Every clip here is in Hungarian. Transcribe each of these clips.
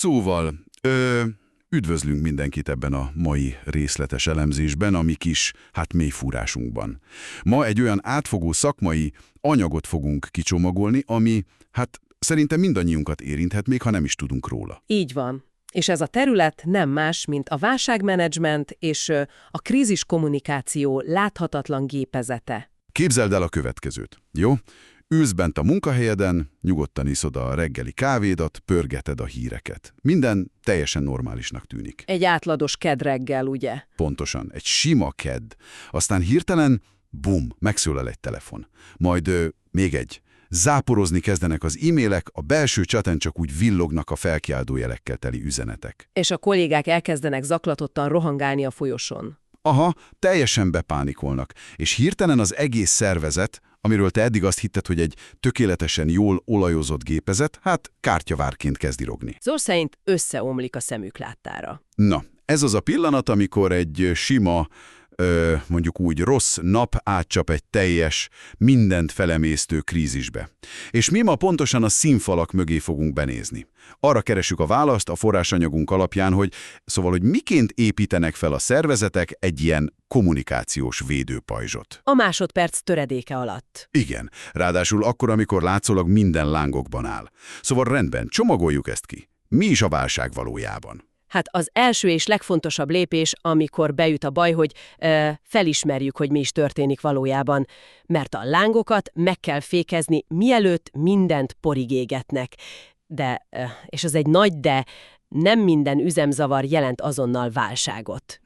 Szóval, üdvözlünk mindenkit ebben a mai részletes elemzésben, a mi kis, mélyfúrásunkban. Ma egy olyan átfogó szakmai anyagot fogunk kicsomagolni, ami, szerintem mindannyiunkat érinthet, még ha nem is tudunk róla. Így van. És ez a terület nem más, mint a válságmenedzsment és a krízis kommunikáció láthatatlan gépezete. Képzeld el a következőt, jó? Ülsz bent a munkahelyeden, nyugodtan iszod a reggeli kávédat, pörgeted a híreket. Minden teljesen normálisnak tűnik. Egy átlagos kedreggel, ugye? Pontosan, egy sima kedd. Aztán hirtelen, bum, megszólal egy telefon. Majd még egy. Záporozni kezdenek az e-mailek, a belső csaten csak úgy villognak a felkiáltó jelekkel teli üzenetek. És a kollégák elkezdenek zaklatottan rohangálni a folyosón. Aha, teljesen bepánikolnak, és hirtelen az egész szervezet, amiről te eddig azt hitted, hogy egy tökéletesen jól olajozott gépezet, kártyavárként kezd irogni. Szó szerint összeomlik a szemük láttára. Na, ez az a pillanat, amikor egy sima, mondjuk úgy rossz nap átcsap egy teljes, mindent felemésztő krízisbe. És mi ma pontosan a színfalak mögé fogunk benézni. Arra keresünk a választ a forrásanyagunk alapján, hogy miként építenek fel a szervezetek egy ilyen kommunikációs védőpajzsot. A másodperc töredéke alatt. Igen, ráadásul akkor, amikor látszólag minden lángokban áll. Szóval rendben, csomagoljuk ezt ki. Mi is a válság valójában? Az első és legfontosabb lépés, amikor beüt a baj, hogy felismerjük, hogy mi is történik valójában, mert a lángokat meg kell fékezni, mielőtt mindent porig égetnek. De, és az egy nagy de, nem minden üzemzavar jelent azonnal válságot.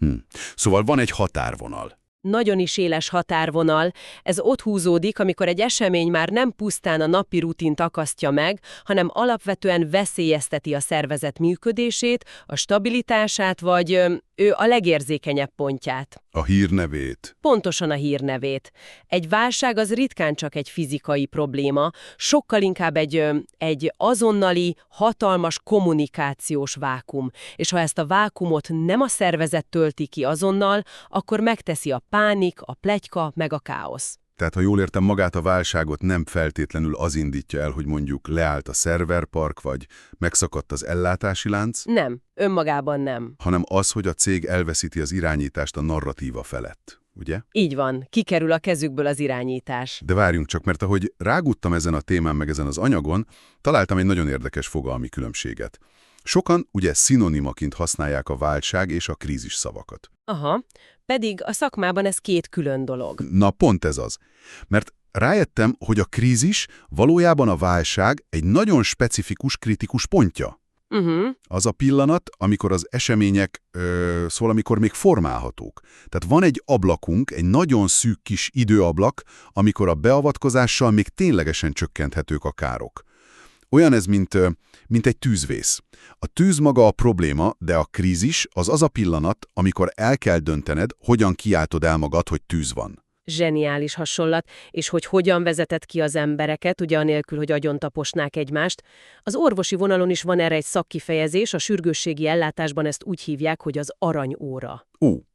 Szóval van egy határvonal. Nagyon is éles határvonal, ez ott húzódik, amikor egy esemény már nem pusztán a napi rutint akasztja meg, hanem alapvetően veszélyezteti a szervezet működését, a stabilitását, vagy ő a legérzékenyebb pontját. A hírnevét. Pontosan a hírnevét. Egy válság az ritkán csak egy fizikai probléma, sokkal inkább egy azonnali, hatalmas kommunikációs vákum. És ha ezt a vákumot nem a szervezet tölti ki azonnal, akkor megteszi a pánik, a pletyka, meg a káosz. Tehát, ha jól értem, magát a válságot nem feltétlenül az indítja el, hogy mondjuk leállt a szerverpark, vagy megszakadt az ellátási lánc? Nem, önmagában nem. Hanem az, hogy a cég elveszíti az irányítást a narratíva felett, ugye? Így van, kikerül a kezükből az irányítás. De várjunk csak, mert ahogy ráguttam ezen a témán meg ezen az anyagon, találtam egy nagyon érdekes fogalmi különbséget. Sokan ugye szinonimaként használják a válság és a krízis szavakat. Aha, pedig a szakmában ez két külön dolog. Na pont ez az. Mert rájöttem, hogy a krízis valójában a válság egy nagyon specifikus, kritikus pontja. Az a pillanat, amikor az események, amikor még formálhatók. Tehát van egy ablakunk, egy nagyon szűk kis időablak, amikor a beavatkozással még ténylegesen csökkenthetők a károk. Olyan ez, mint egy tűzvész. A tűz maga a probléma, de a krízis az a pillanat, amikor el kell döntened, hogyan kiáltod el magad, hogy tűz van. Zseniális hasonlat, és hogy hogyan vezeted ki az embereket, ugye anélkül, hogy agyontaposnák egymást. Az orvosi vonalon is van erre egy szakkifejezés, a sürgősségi ellátásban ezt úgy hívják, hogy az aranyóra.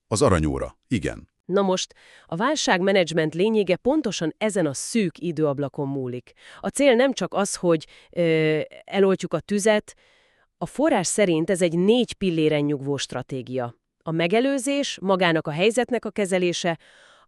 Az aranyóra, igen. Na most, a válságmenedzsment lényege pontosan ezen a szűk időablakon múlik. A cél nem csak az, hogy eloltjuk a tüzet, a forrás szerint ez egy 4 pilléren nyugvó stratégia. A megelőzés, magának a helyzetnek a kezelése,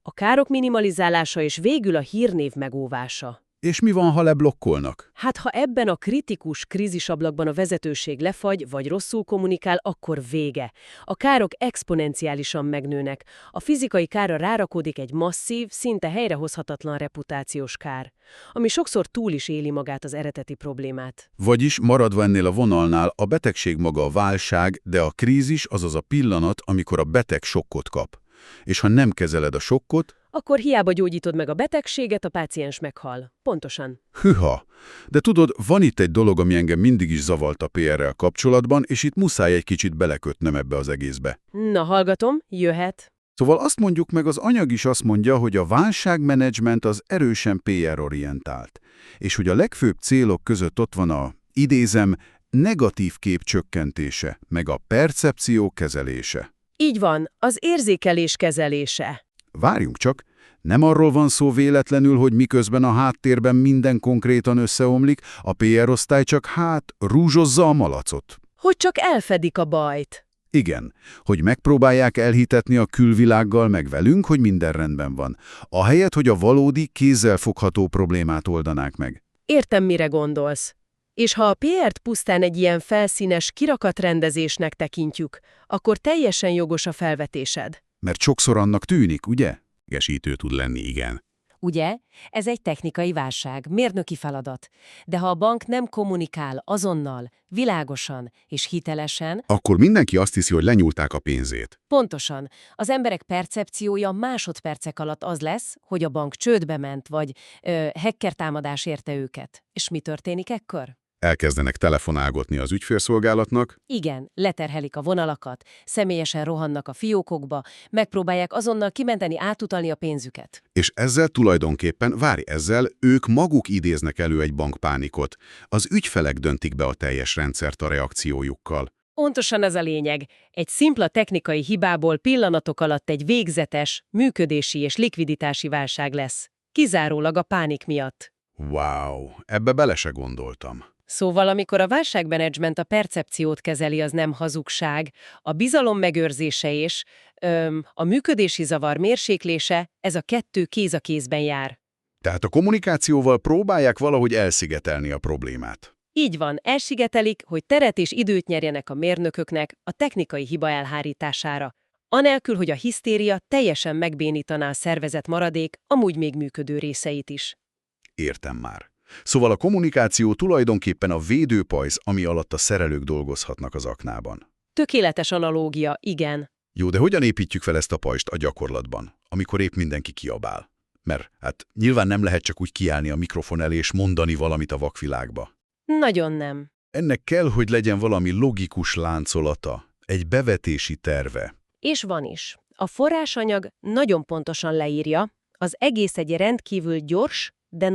a károk minimalizálása és végül a hírnév megóvása. És mi van, ha leblokkolnak? Ha ebben a kritikus krízisablakban a vezetőség lefagy, vagy rosszul kommunikál, akkor vége. A károk exponenciálisan megnőnek. A fizikai kárra rárakódik egy masszív, szinte helyrehozhatatlan reputációs kár, ami sokszor túl is éli magát az eredeti problémát. Vagyis maradva ennél a vonalnál, a betegség maga a válság, de a krízis az a pillanat, amikor a beteg sokkot kap. És ha nem kezeled a sokkot, akkor hiába gyógyítod meg a betegséget, a páciens meghal. Pontosan. Hűha! De tudod, van itt egy dolog, ami engem mindig is zavart a PR-rel kapcsolatban, és itt muszáj egy kicsit belekötnöm ebbe az egészbe. Na, hallgatom, jöhet. Szóval azt mondjuk meg, az anyag is azt mondja, hogy a válságmenedzsment az erősen PR-orientált, és hogy a legfőbb célok között ott van a, idézem, negatív kép csökkentése, meg a percepció kezelése. Így van, az érzékelés kezelése. Várjunk csak, nem arról van szó véletlenül, hogy miközben a háttérben minden konkrétan összeomlik, a PR-osztály csak rúzsozza a malacot. Hogy csak elfedik a bajt. Igen, hogy megpróbálják elhitetni a külvilággal meg velünk, hogy minden rendben van, ahelyett, hogy a valódi, kézzelfogható problémát oldanák meg. Értem, mire gondolsz. És ha a PR-t pusztán egy ilyen felszínes kirakatrendezésnek tekintjük, akkor teljesen jogos a felvetésed. Mert sokszor annak tűnik, ugye? Gesítő tud lenni, igen. Ugye? Ez egy technikai válság, mérnöki feladat. De ha a bank nem kommunikál azonnal, világosan és hitelesen, Akkor mindenki azt hiszi, hogy lenyúlták a pénzét. pontosan, az emberek percepciója másodpercek alatt az lesz, hogy a bank csődbe ment, vagy hacker támadás érte őket. És mi történik ekkor? Elkezdenek telefonálgatni az ügyfélszolgálatnak, Igen, leterhelik a vonalakat, személyesen rohannak a fiókokba, megpróbálják azonnal kimenteni, átutalni a pénzüket. és ezzel tulajdonképpen, ezzel ők maguk idéznek elő egy bankpánikot. Az ügyfelek döntik be a teljes rendszert a reakciójukkal. Pontosan ez a lényeg. Egy szimpla technikai hibából pillanatok alatt egy végzetes, működési és likviditási válság lesz. Kizárólag a pánik miatt. Wow, ebbe bele se gondoltam. Szóval amikor a válságmenedzsment a percepciót kezeli, az nem hazugság, a bizalom megőrzése és a működési zavar mérséklése, ez a kettő kéz a kézben jár. Tehát a kommunikációval próbálják valahogy elszigetelni a problémát. Így van, elsigetelik, hogy teret és időt nyerjenek a mérnököknek a technikai hiba elhárítására, anélkül, hogy a hisztéria teljesen megbénítaná a szervezet maradék, amúgy még működő részeit is. Értem már. Szóval a kommunikáció tulajdonképpen a védőpajz, ami alatt a szerelők dolgozhatnak az aknában. Tökéletes analógia, igen. Jó, de hogyan építjük fel ezt a pajzst a gyakorlatban, amikor épp mindenki kiabál? Mert hát nyilván nem lehet csak úgy kiállni a mikrofon elé és mondani valamit a vakvilágba. Nagyon nem. Ennek kell, hogy legyen valami logikus láncolata, egy bevetési terve. És van is. A forrásanyag nagyon pontosan leírja, az egész egy rendkívül gyors, de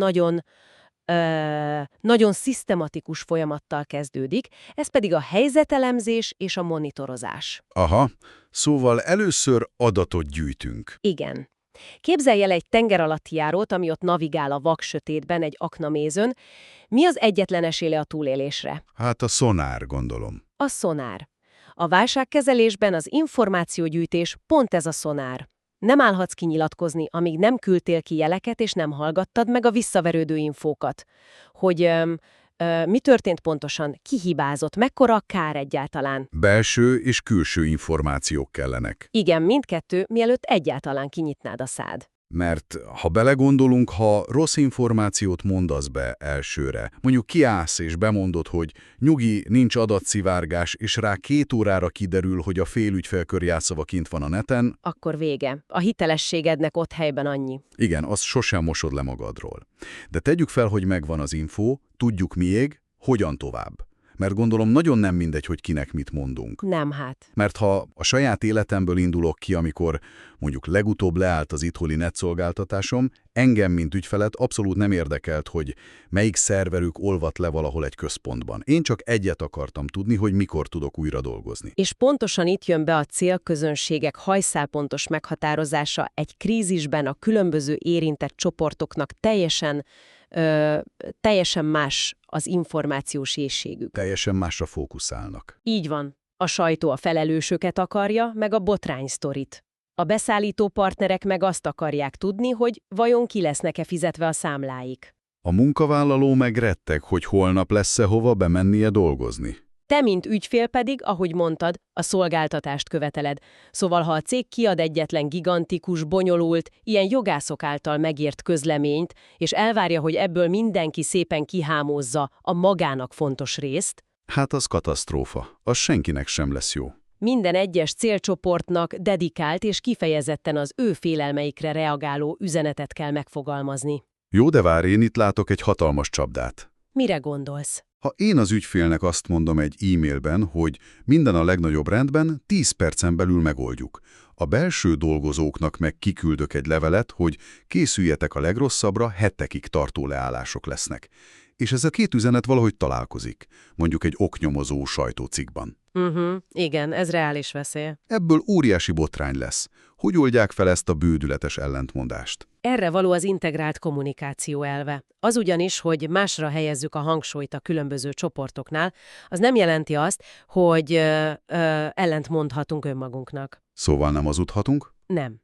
nagyon szisztematikus folyamattal kezdődik, ez pedig a helyzetelemzés és a monitorozás. Aha, szóval először adatot gyűjtünk. Igen. Képzelj el egy tengeralattjárót, ami ott navigál a vaksötétben egy aknamézőn. Mi az egyetlen esélye a túlélésre? Hát a szonár, gondolom. A szonár. A válságkezelésben az információgyűjtés pont ez a szonár. Nem állhatsz kinyilatkozni, amíg nem küldtél ki jeleket, és nem hallgattad meg a visszaverődő infókat. Hogy mi történt pontosan, ki hibázott, mekkora a kár egyáltalán. Belső és külső információk kellenek. Igen, mindkettő, mielőtt egyáltalán kinyitnád a szád. Mert ha belegondolunk, ha rossz információt mondasz be elsőre, mondjuk kiállsz és bemondod, hogy nyugi, nincs adatszivárgás, és rá 2 órára kiderül, hogy a félügyfélkör jelszava kint van a neten, Akkor vége. A hitelességednek ott helyben annyi. igen, azt sosem mosod le magadról. De tegyük fel, hogy megvan az infó, tudjuk miég, hogyan tovább. Mert gondolom nagyon nem mindegy, hogy kinek mit mondunk. Nem hát. Mert ha a saját életemből indulok ki, amikor mondjuk legutóbb leállt az itthoni netszolgáltatásom, engem, mint ügyfelet abszolút nem érdekelt, hogy melyik szerverük olvadt le valahol egy központban. Én csak egyet akartam tudni, hogy mikor tudok újra dolgozni. És pontosan itt jön be a célközönségek hajszálpontos meghatározása egy krízisben a különböző érintett csoportoknak teljesen más az információs éhségük. Teljesen másra fókuszálnak. Így van. A sajtó a felelősöket akarja, meg a botránysztorit. A beszállító partnerek meg azt akarják tudni, hogy vajon ki lesznek-e fizetve a számláik. A munkavállaló meg retteg, hogy holnap lesz-e hova bemennie dolgozni. Te, mint ügyfél pedig, ahogy mondtad, a szolgáltatást követeled. Szóval, ha a cég kiad egyetlen gigantikus, bonyolult, ilyen jogászok által megírt közleményt, és elvárja, hogy ebből mindenki szépen kihámozza a magának fontos részt, Hát az katasztrófa. Az senkinek sem lesz jó. minden egyes célcsoportnak dedikált és kifejezetten az ő félelmeikre reagáló üzenetet kell megfogalmazni. Jó, de várj, én itt látok egy hatalmas csapdát. Mire gondolsz? Ha én az ügyfélnek azt mondom egy e-mailben, hogy minden a legnagyobb rendben, 10 percen belül megoldjuk. A belső dolgozóknak meg kiküldök egy levelet, hogy készüljetek a legrosszabbra, hetekig tartó leállások lesznek. És ez a 2 üzenet valahogy találkozik, mondjuk egy oknyomozó sajtócikkban. Igen, ez reális veszély. Ebből óriási botrány lesz. Hogy oldják fel ezt a bődületes ellentmondást? Erre való az integrált kommunikáció elve. Az ugyanis, hogy másra helyezzük a hangsúlyt a különböző csoportoknál, az nem jelenti azt, hogy ellent mondhatunk önmagunknak. Szóval nem hazudhatunk? Nem.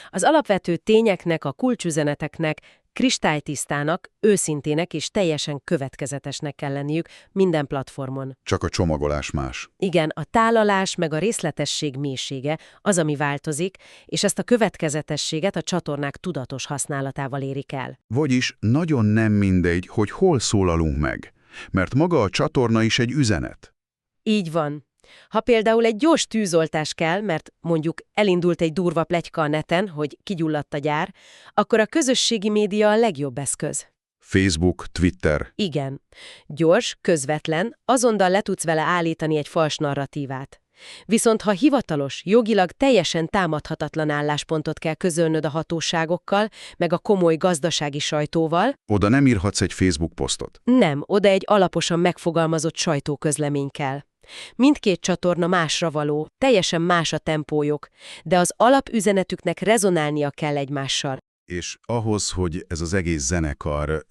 Az alapvető tényeknek, a kulcsüzeneteknek kristálytisztának, őszintének és teljesen következetesnek kell lenniük minden platformon. Csak a csomagolás más. Igen, a tálalás meg a részletesség mélysége az, ami változik, és ezt a következetességet a csatornák tudatos használatával érik el. Vagyis nagyon nem mindegy, hogy hol szólalunk meg, mert maga a csatorna is egy üzenet. Így van. Ha például egy gyors tűzoltás kell, mert mondjuk elindult egy durva pletyka a neten, hogy kigyulladt a gyár, akkor a közösségi média a legjobb eszköz. Facebook, Twitter. Igen. Gyors, közvetlen, azonnal le tudsz vele állítani egy fals narratívát. Viszont ha hivatalos, jogilag teljesen támadhatatlan álláspontot kell közölnöd a hatóságokkal, meg a komoly gazdasági sajtóval, Oda nem írhatsz egy Facebook posztot. nem, oda egy alaposan megfogalmazott sajtóközlemény kell. Mindkét csatorna másra való, teljesen más a tempójuk, de az alapüzenetüknek rezonálnia kell egymással. És ahhoz, hogy ez az egész zenekar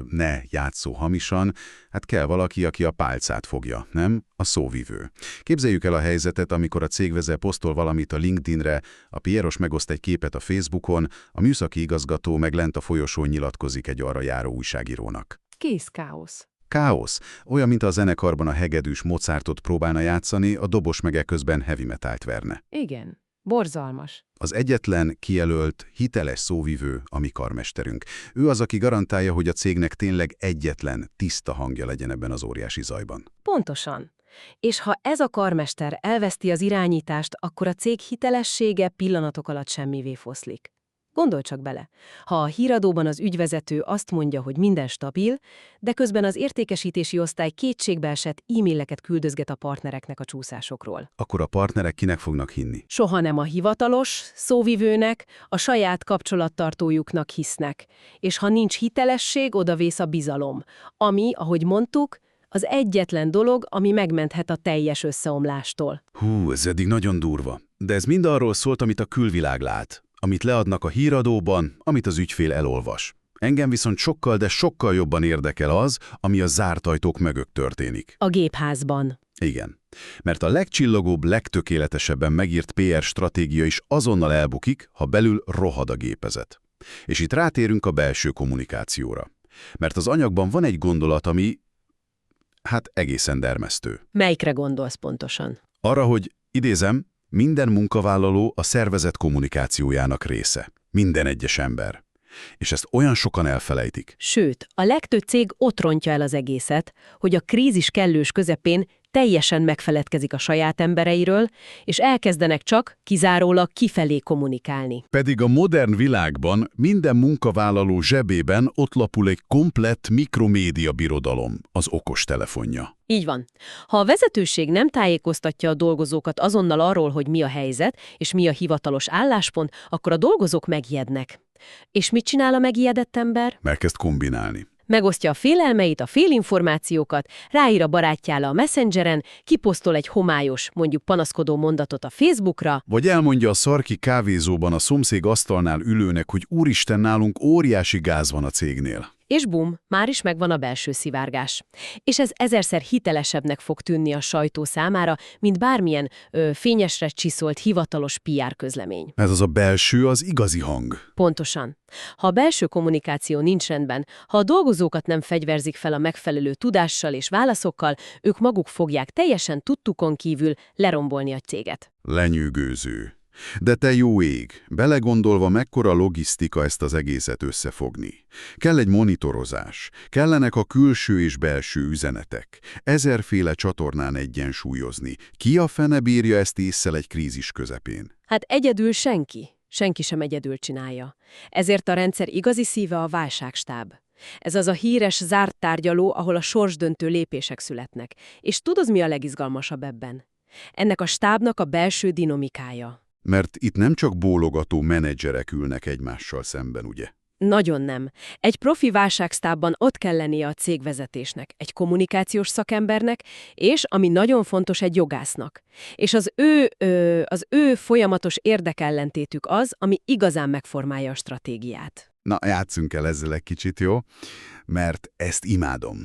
ne játsszó hamisan, hát kell valaki, aki a pálcát fogja, nem? A szóvivő. Képzeljük el a helyzetet, amikor a cégvezető posztol valamit a LinkedInre, a PR-os megoszt egy képet a Facebookon, a műszaki igazgató meg lent a folyosón nyilatkozik egy arra járó újságírónak. Kész káosz. Káosz. Olyan, mint a zenekarban a hegedűs Mozartot próbálna játszani, a dobos meg eközben heavy metalt verne. Igen. Borzalmas. Az egyetlen, kijelölt, hiteles szóvivő a mi karmesterünk. Ő az, aki garantálja, hogy a cégnek tényleg egyetlen, tiszta hangja legyen ebben az óriási zajban. Pontosan. És ha ez a karmester elveszti az irányítást, akkor a cég hitelessége pillanatok alatt semmivé foszlik. Gondolj csak bele, ha a híradóban az ügyvezető azt mondja, hogy minden stabil, de közben az értékesítési osztály kétségbeesett e-maileket küldözget a partnereknek a csúszásokról. Akkor a partnerek kinek fognak hinni? Soha nem a hivatalos szóvivőnek, a saját kapcsolattartójuknak hisznek. És ha nincs hitelesség, odavész a bizalom, ami, ahogy mondtuk, az egyetlen dolog, ami megmenthet a teljes összeomlástól. Hú, ez eddig nagyon durva. De ez mind arról szólt, amit a külvilág lát, amit leadnak a híradóban, amit az ügyfél elolvas. Engem viszont sokkal, de sokkal jobban érdekel az, ami a zárt ajtók mögött történik. A gépházban. Igen. Mert a legcsillogóbb, legtökéletesebben megírt PR stratégia is azonnal elbukik, ha belül rohad a gépezet. És itt rátérünk a belső kommunikációra. Mert az anyagban van egy gondolat, ami, hát egészen dermesztő. Melyikre gondolsz pontosan? Arra, hogy, idézem, minden munkavállaló a szervezet kommunikációjának része. Minden egyes ember. És ezt olyan sokan elfelejtik. Sőt, a legtöbb cég ott rontja el az egészet, hogy a krízis kellős közepén teljesen megfeledkezik a saját embereiről, és elkezdenek csak kizárólag kifelé kommunikálni. Pedig a modern világban minden munkavállaló zsebében ott lapul egy komplett mikromédia birodalom, az okostelefonja. Így van. Ha a vezetőség nem tájékoztatja a dolgozókat azonnal arról, hogy mi a helyzet, és mi a hivatalos álláspont, akkor a dolgozók megijednek. És mit csinál a megijedett ember? Megkezd kombinálni. Megosztja a félelmeit, a félinformációkat, ráír a barátjára a Messengeren, kiposztol egy homályos, mondjuk panaszkodó mondatot a Facebookra, Vagy elmondja a szarki kávézóban a szomszéd asztalnál ülőnek, hogy úristen, nálunk óriási gáz van a cégnél. és bum, már is megvan a belső szivárgás. És ez ezerszer hitelesebbnek fog tűnni a sajtó számára, mint bármilyen fényesre csiszolt hivatalos PR közlemény. Ez az a belső, az igazi hang. Pontosan. Ha a belső kommunikáció nincs rendben, ha a dolgozókat nem fegyverzik fel a megfelelő tudással és válaszokkal, ők maguk fogják teljesen tudtukon kívül lerombolni a céget. Lenyűgöző. De te jó ég, belegondolva mekkora logisztika ezt az egészet összefogni. Kell egy monitorozás, kellenek a külső és belső üzenetek, ezerféle csatornán egyensúlyozni. Ki a fene bírja ezt ésszel egy krízis közepén? Hát egyedül senki. Senki sem egyedül csinálja. Ezért a rendszer igazi szíve a válságstáb. Ez az a híres zárt tárgyaló, ahol a sorsdöntő lépések születnek. És tudod, mi a legizgalmasabb ebben? Ennek a stábnak a belső dinamikája. Mert itt nem csak bólogató menedzserek ülnek egymással szemben, ugye? Nagyon nem. Egy profi válságstábban ott kell lennie a cégvezetésnek, egy kommunikációs szakembernek, és, ami nagyon fontos, egy jogásznak. És az ő folyamatos érdekellentétük az, ami igazán megformálja a stratégiát. Na, játsszunk el ezzel egy kicsit, jó? Mert ezt imádom.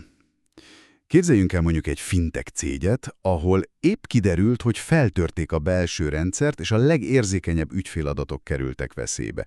Képzeljünk el mondjuk egy fintech céget, ahol épp kiderült, hogy feltörték a belső rendszert, és a legérzékenyebb ügyféladatok kerültek veszélybe.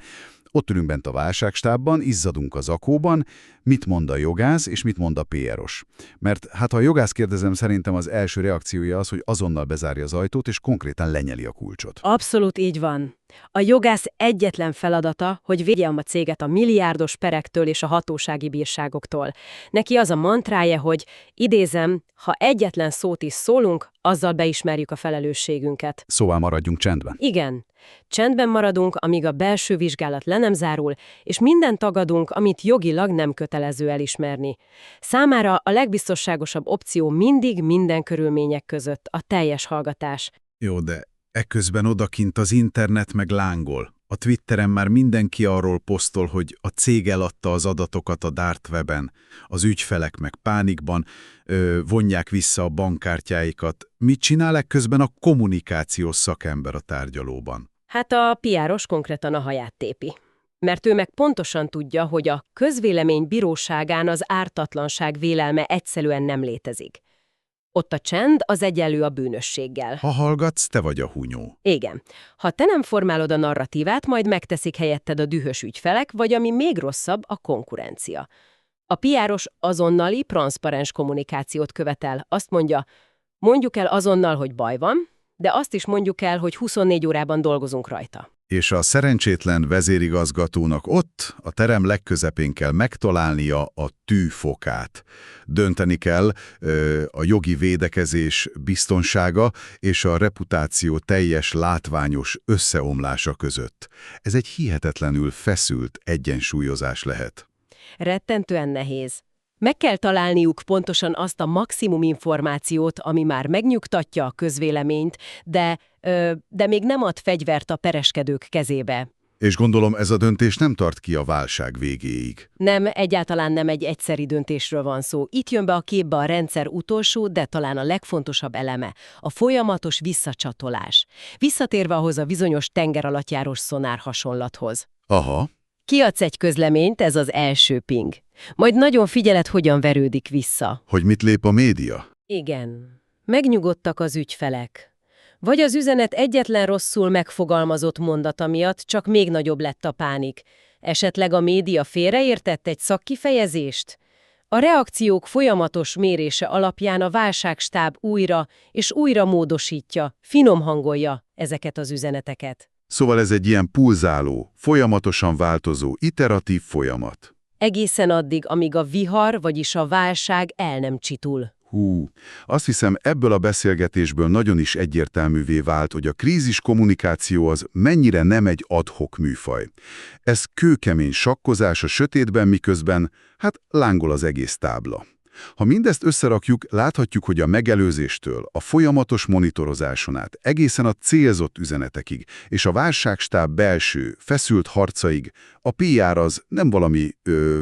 Ott ülünk bent a válságstábban, izzadunk a zakóban, mit mond a jogász, és mit mond a PR-os. Mert hát ha a jogász kérdezem, szerintem az első reakciója az, hogy azonnal bezárja az ajtót, és konkrétan lenyeli a kulcsot. Abszolút így van. A jogász egyetlen feladata, hogy védjem a céget a milliárdos perektől és a hatósági bírságoktól. Neki az a mantrája, hogy idézem, ha egyetlen szót is szólunk, azzal beismerjük a felelősségünket. Szóval maradjunk csendben. Igen. Csendben maradunk, amíg a belső vizsgálat le nem zárul, és mindent tagadunk, amit jogilag nem kötelező elismerni. Számára a legbiztonságosabb opció mindig minden körülmények között a teljes hallgatás. Jó, de eközben odakint az internet meg lángol. A Twitteren már mindenki arról posztol, hogy a cég eladta az adatokat a Dark Weben, az ügyfelek meg pánikban, vonják vissza a bankkártyáikat. Mit csinál ekközben a kommunikációs szakember a tárgyalóban? Hát a PR-os konkrétan a haját tépi. Mert ő meg pontosan tudja, hogy a közvélemény bíróságán az ártatlanság vélelme egyszerűen nem létezik. Ott a csend az egyenlő a bűnösséggel. Ha hallgatsz, te vagy a hunyó. Igen. Ha te nem formálod a narratívát, majd megteszik helyetted a dühös ügyfelek, vagy ami még rosszabb, a konkurencia. A PR-os azonnali, transzparens kommunikációt követel. Azt mondja, mondjuk el azonnal, hogy baj van, de azt is mondjuk el, hogy 24 órában dolgozunk rajta. És a szerencsétlen vezérigazgatónak ott, a terem legközepén kell megtalálnia a tűfokát. Dönteni kell a jogi védekezés biztonsága és a reputáció teljes látványos összeomlása között. Ez egy hihetetlenül feszült egyensúlyozás lehet. Rettentően nehéz. Meg kell találniuk pontosan azt a maximum információt, ami már megnyugtatja a közvéleményt, de még nem ad fegyvert a pereskedők kezébe. És gondolom ez a döntés nem tart ki a válság végéig. Nem, egyáltalán nem egy egyszeri döntésről van szó. Itt jön be a képbe a rendszer utolsó, de talán a legfontosabb eleme, a folyamatos visszacsatolás. Visszatérve ahhoz a bizonyos tengeralattjárós szonár hasonlathoz. Aha. Kiadsz egy közleményt, ez az első ping. Majd nagyon figyeled, hogyan verődik vissza. Hogy mit lép a média? Igen. Megnyugodtak az ügyfelek. Vagy az üzenet egyetlen rosszul megfogalmazott mondata miatt csak még nagyobb lett a pánik. Esetleg a média félreértett egy szakkifejezést? A reakciók folyamatos mérése alapján a válságstáb újra és újra módosítja, finomhangolja ezeket az üzeneteket. Szóval ez egy ilyen pulzáló, folyamatosan változó, iteratív folyamat. Egészen addig, amíg a vihar, vagyis a válság el nem csitul. Azt hiszem, ebből a beszélgetésből nagyon is egyértelművé vált, hogy a krízis kommunikáció az mennyire nem egy ad-hoc műfaj. Ez kőkemény sakkozás a sötétben, miközben, lángol az egész tábla. Ha mindezt összerakjuk, láthatjuk, hogy a megelőzéstől, a folyamatos monitorozáson át, egészen a célzott üzenetekig, és a válságstáb belső, feszült harcaig, a PR az nem valami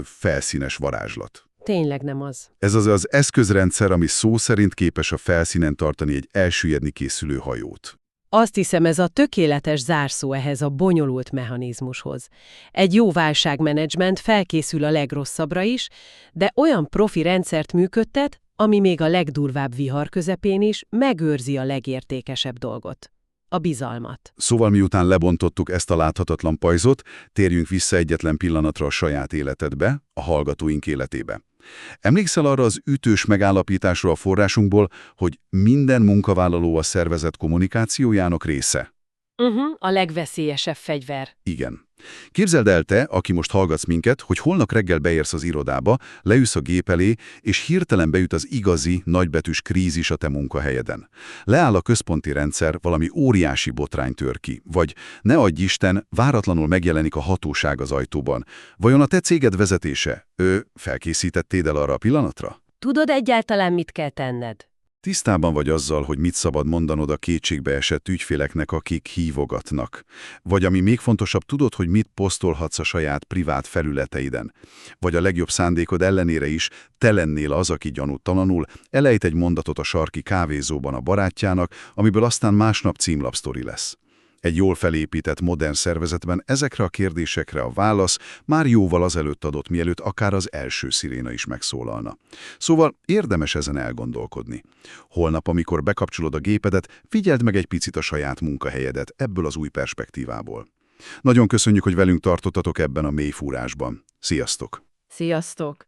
felszínes varázslat. Tényleg nem az. Ez az eszközrendszer, ami szó szerint képes a felszínen tartani egy elsüllyedni készülő hajót. Azt hiszem, ez a tökéletes zárszó ehhez a bonyolult mechanizmushoz. Egy jó válságmenedzsment felkészül a legrosszabbra is, de olyan profi rendszert működtet, ami még a legdurvább vihar közepén is megőrzi a legértékesebb dolgot. A bizalmat. Szóval miután lebontottuk ezt a láthatatlan pajzot, térjünk vissza egyetlen pillanatra a saját életedbe, a hallgatóink életébe. Emlékszel arra az ütős megállapításra a forrásunkból, hogy minden munkavállaló a szervezet kommunikációjának része? A legveszélyesebb fegyver. Igen. Képzeld el te, aki most hallgatsz minket, hogy holnap reggel beérsz az irodába, leülsz a gép elé, és hirtelen beüt az igazi, nagybetűs krízis a te munkahelyeden. Leáll a központi rendszer, valami óriási botrány tör ki, vagy ne adj Isten, váratlanul megjelenik a hatóság az ajtóban. Vajon a te céged vezetése, felkészítettéd el arra a pillanatra? Tudod egyáltalán, mit kell tenned? Tisztában vagy azzal, hogy mit szabad mondanod a kétségbe esett ügyféleknek, akik hívogatnak. Vagy ami még fontosabb, tudod, hogy mit posztolhatsz a saját privát felületeiden. Vagy a legjobb szándékod ellenére is te lennél az, aki gyanúttalanul elejt egy mondatot a sarki kávézóban a barátjának, amiből aztán másnap címlapsztori lesz. Egy jól felépített, modern szervezetben ezekre a kérdésekre a válasz már jóval azelőtt adott, mielőtt akár az első sziréna is megszólalna. Szóval érdemes ezen elgondolkodni. Holnap, amikor bekapcsolod a gépedet, figyeld meg egy picit a saját munkahelyedet ebből az új perspektívából. Nagyon köszönjük, hogy velünk tartottatok ebben a mélyfúrásban. Sziasztok! Sziasztok!